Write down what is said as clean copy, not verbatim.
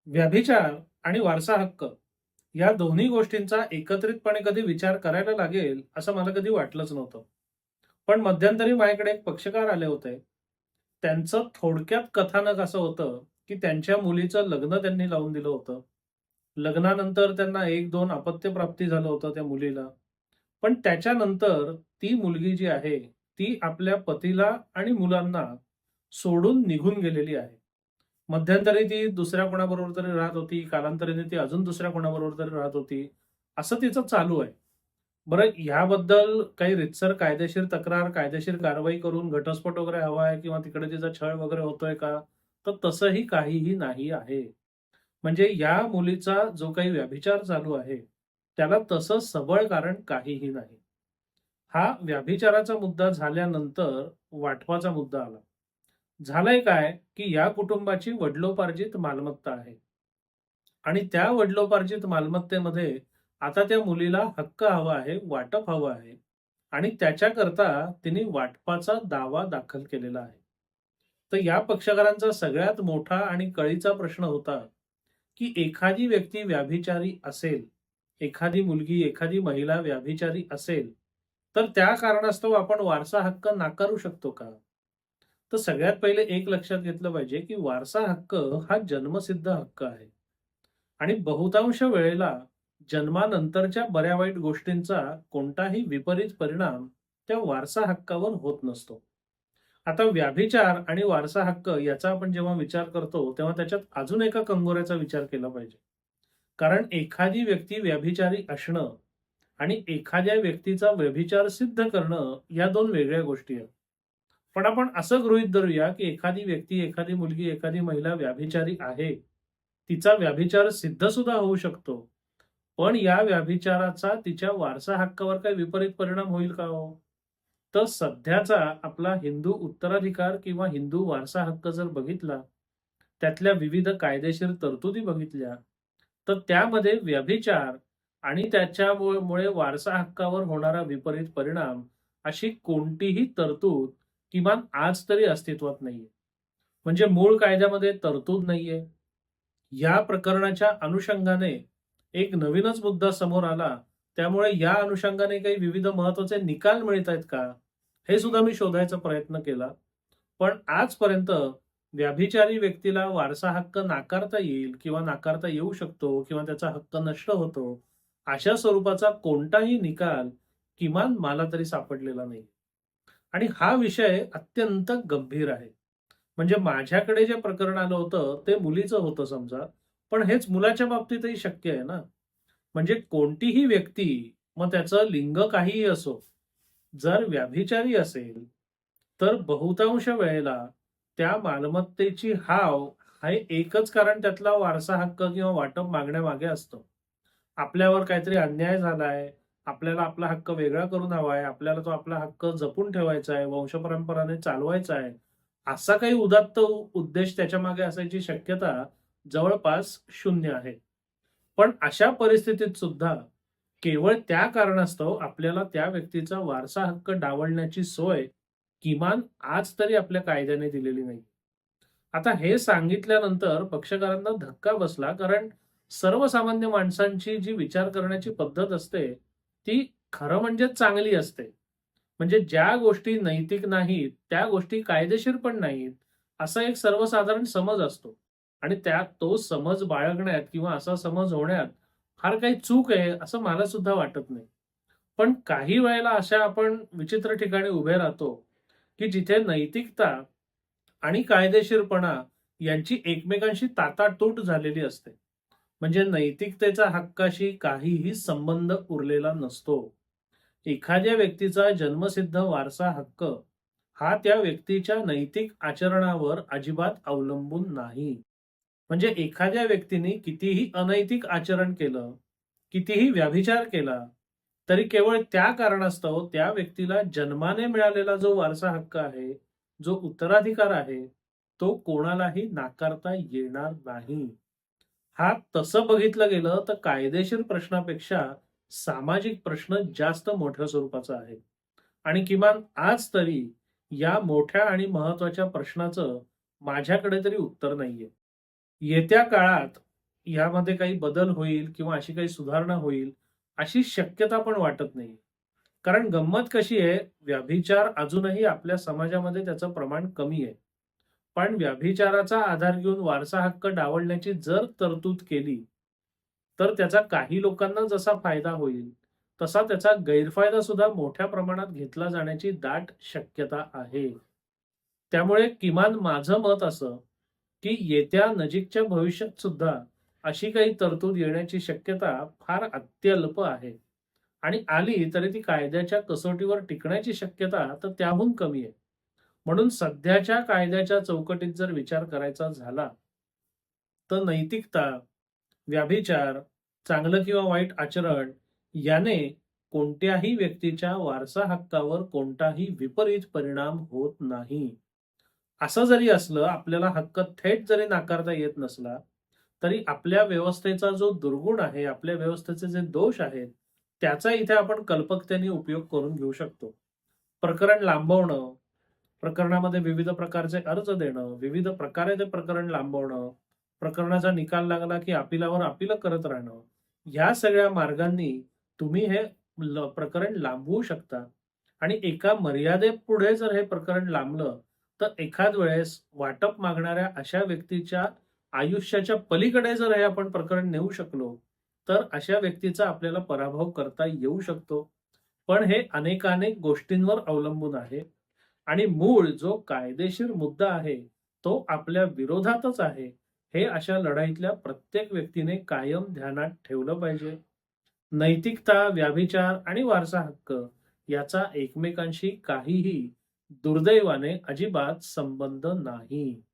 व्यभिचार आणि वारसा हक्क या दोन्ही गोष्टींचा एकत्रितपणे कधी विचार करायला लागेल असं मला कधी वाटलंच नव्हतं. पण मध्यंतरी माझ्याकडे एक पक्षकार आले होते. त्यांचं थोडक्यात कथानक असं होतं, की त्यांच्या मुलीचं लग्न त्यांनी लावून दिलं होतं. लग्नानंतर त्यांना 1-2 अपत्यप्राप्ती झालं होतं त्या मुलीला. पण त्याच्यानंतर ती मुलगी जी आहे, ती आपल्या पतीला आणि मुलांना सोडून निघून गेलेली आहे. मध्यंतरी ती दुसऱ्या कोणाबरोबर तरी राहत होती. कालांतराने ती अजून दुसऱ्या कोणाबरोबर तरी राहत होती. असं तिचं चालू आहे. बरं ह्याबद्दल काही रीतसर कायदेशीर तक्रार, कायदेशीर कारवाई करून घटस्फोट वगैरे हवा आहे किंवा तिकडे तिचा छळ वगैरे होतोय का? तर तसंही काहीही नाही आहे. म्हणजे या मुलीचा जो काही व्यभिचार चालू आहे, त्याला तसं सबळ कारण काहीही नाही. हा व्यभिचाराचा मुद्दा झाल्यानंतर वाटपाचा मुद्दा आला. झालंय काय, की या कुटुंबाची वडिलोपार्जित मालमत्ता आहे आणि त्या वडिलोपार्जित मालमत्तेमध्ये आता त्या मुलीला हक्क हवा आहे, वाटप हवं आहे आणि त्याच्याकरता तिने वाटपाचा दावा दाखल केलेला आहे. तर या पक्षकारांचा सगळ्यात मोठा आणि कळीचा प्रश्न होता, की एखादी व्यक्ती व्याभिचारी असेल, एखादी मुलगी, एखादी महिला व्याभिचारी असेल, तर त्या कारणास्तव आपण वारसा हक्क नाकारू शकतो का? तर सगळ्यात पहिले एक लक्षात घेतलं पाहिजे, की वारसा हक्क हा जन्मसिद्ध हक्क आहे आणि बहुतांश वेळेला जन्मानंतरच्या बऱ्या वाईट गोष्टींचा कोणताही विपरीत परिणाम त्या वारसा हक्कावर होत नसतो. आता व्याभिचार आणि वारसा हक्क याचा आपण जेव्हा विचार करतो, तेव्हा त्याच्यात अजून एका कंगोऱ्याचा विचार केला पाहिजे. कारण एखादी व्यक्ती व्याभिचारी असणं आणि एखाद्या व्यक्तीचा व्यभिचार सिद्ध करणं या 2 वेगळ्या गोष्टी आहेत. पण आपण असं गृहीत धरूया, की एखादी व्यक्ती, एखादी मुलगी, एखादी महिला व्याभिचारी आहे. तिचा व्याभिचार सिद्ध सुद्धा होऊ शकतो. पण या व्याभिचाराचा तिच्या वारसा हक्कावर काही विपरीत परिणाम होईल का हो? तर सध्याचा आपला हिंदू उत्तराधिकार किंवा हिंदू वारसा हक्क जर बघितला, त्यातल्या विविध कायदेशीर तरतुदी बघितल्या, तर त्यामध्ये व्यभिचार आणि त्याच्यामुळे वारसा हक्कावर होणारा विपरीत परिणाम अशी कोणतीही तरतूद किमान आज तरी अस्तित्वात नाहीये. म्हणजे मूळ कायद्यामध्ये तरतूद नाहीये. या प्रकरणाच्या अनुषंगाने एक नवीनच मुद्दा समोर आला. त्यामुळे या अनुषंगाने काही विविध महत्त्वाचे निकाल मिळत आहेत का? हे सुद्धा मी शोधायचा प्रयत्न केला. पण आजपर्यंत व्याभिचारी व्यक्तीला वारसा हक्क नाकारता येईल किंवा नाकारता येऊ शकतो किंवा त्याचा हक्क नष्ट होतो, अशा स्वरूपाचा कोणताही निकाल किमान मला तरी सापडलेला नाही. आणि हा विषय अत्यंत गंभीर आहे. म्हणजे माझ्याकडे जे प्रकरण आलं होतं, ते मुलीचं होतं समजा. पण हेच मुलाच्या बाबतीतही शक्य आहे ना. म्हणजे कोणतीही व्यक्ती, मग त्याचं लिंग काहीही असो, जर व्याभिचारी असेल, तर बहुतांश वेळेला त्या मालमत्तेची हाव हे एकच कारण त्यातला वारसा हक्क किंवा वाटप मागण्यामागे असतं. आपल्यावर काहीतरी अन्याय झालाय, आपल्याला आपला हक्क वेगळा करून हवा आहे, आपल्याला तो आपला हक्क जपून ठेवायचा आहे, वंशपरंपराने चालवायचा आहे. असा काही उदात्त उद्देश त्याच्यामागे असायची शक्यता जवळपास 0 आहे. पण अशा परिस्थितीत सुद्धा केवळ त्या कारणास्तव आपल्याला त्या व्यक्तीचा वारसा हक्क डावलण्याची सोय किमान आज तरी आपल्या कायद्याने दिलेली नाही. आता हे सांगितल्यानंतर पक्षकारांना धक्का बसला, कारण सर्वसामान्य माणसांची जी विचार करण्याची पद्धत असते, ती खरं म्हणजे चांगली असते. म्हणजे ज्या गोष्टी नैतिक नाहीत, त्या गोष्टी कायदेशीर पण नाहीत, असा एक सर्वसाधारण समज असतो. आणि त्यात तो समज बाळगण्यात किंवा असा समज होण्यात फार काही चूक आहे, असं मला सुद्धा वाटत नाही. पण काही वेळेला अशा आपण विचित्र ठिकाणी उभे राहतो, की जिथे नैतिकता आणि कायदेशीरपणा यांची एकमेकांशी ताटातूट झालेली असते. म्हणजे नैतिकतेचा हक्काशी काहीही संबंध उरलेला नसतो. एखाद्या व्यक्तीचा जन्मसिद्ध वारसा हक्क हा त्या व्यक्तीच्या नैतिक आचरणावर अजिबात अवलंबून नाही. म्हणजे एखाद्या व्यक्तीने कितीही अनैतिक आचरण केलं, कितीही व्याभिचार केला, तरी केवळ त्या कारणास्तव त्या व्यक्तीला जन्माने मिळालेला जो वारसा हक्क आहे, जो उत्तराधिकार आहे, तो कोणालाही नाकारता येणार नाही. हा तसं बघितलं गेलं तर कायदेशीर प्रश्नापेक्षा सामाजिक प्रश्न जास्त मोठ्या स्वरूपाचा आहे. आणि किमान आज तरी या मोठ्या आणि महत्त्वाच्या प्रश्नाचं माझ्याकडे तरी उत्तर नाहीये. येत्या काळात यामध्ये काही बदल होईल किंवा अशी काही सुधारणा होईल, अशी शक्यता पण वाटत नाही. कारण गंमत कशी आहे, व्यभिचार अजूनही आपल्या समाजामध्ये त्याचं प्रमाण कमी आहे. पण व्यभिचाराचा आधार घेऊन वारसा हक्क डावलण्याची जर तरतूद केली, तर त्याचा काही लोकांना जसा फायदा होईल, तसा त्याचा गैरफायदा सुद्धा मोठ्या प्रमाणात घेतला जाण्याची दाट शक्यता आहे. त्यामुळे किमान माझं मत असं, की येत्या नजीकच्या भविष्यात सुद्धा अशी काही तरतूद येण्याची शक्यता फार अत्यल्प आहे. आणि आली तरी ती कायद्याच्या कसोटीवर टिकण्याची शक्यता तर त्याहून कमी आहे. म्हणून सध्याच्या कायद्याच्या चौकटीत जर विचार करायचा झाला, तर नैतिकता, व्यभिचार, चांगलं किंवा वाईट आचरण याने कोणत्याही व्यक्तीच्या वारसा हक्कावर कोणताही विपरीत परिणाम होत नाही. असं जरी असलं, आपल्याला हक्क थेट जरी नाकारता येत नसला, तरी आपल्या व्यवस्थेचा जो दुर्गुण आहे, आपल्या व्यवस्थेचे जे दोष आहेत, त्याचा इथे आपण कल्पकतेने उपयोग करून घेऊ शकतो. प्रकरण लांबवणं, प्रकरणामध्ये विविध प्रकारचे अर्ज देणं, विविध प्रकारे ते प्रकरण लांबवणं, प्रकरणाचा निकाल लागला की अपिलावर अपील करत राहणं, ह्या सगळ्या मार्गांनी तुम्ही हे प्रकरण लांबवू शकता. आणि एका मर्यादेपुढे जर हे प्रकरण लांबलं, तर एखाद वेळेस वाटप मागणाऱ्या अशा व्यक्तीच्या आयुष्याच्या पलीकडे जर हे आपण प्रकरण नेऊ शकलो, तर अशा व्यक्तीचा आपल्याला पराभव करता येऊ शकतो. पण हे अनेकानेक गोष्टींवर अवलंबून आहे आणि मूळ जो कायदेशीर मुद्दा आहे, तो आपल्या विरोधातच आहे. हे अशा लढाईतल्या प्रत्येक व्यक्तीने कायम ध्यानात ठेवलं पाहिजे. नैतिकता, व्यभिचार आणि वारसा हक्क याचा एकमेकांशी काहीही दुर्दैवाने अजिबात संबंध नाही.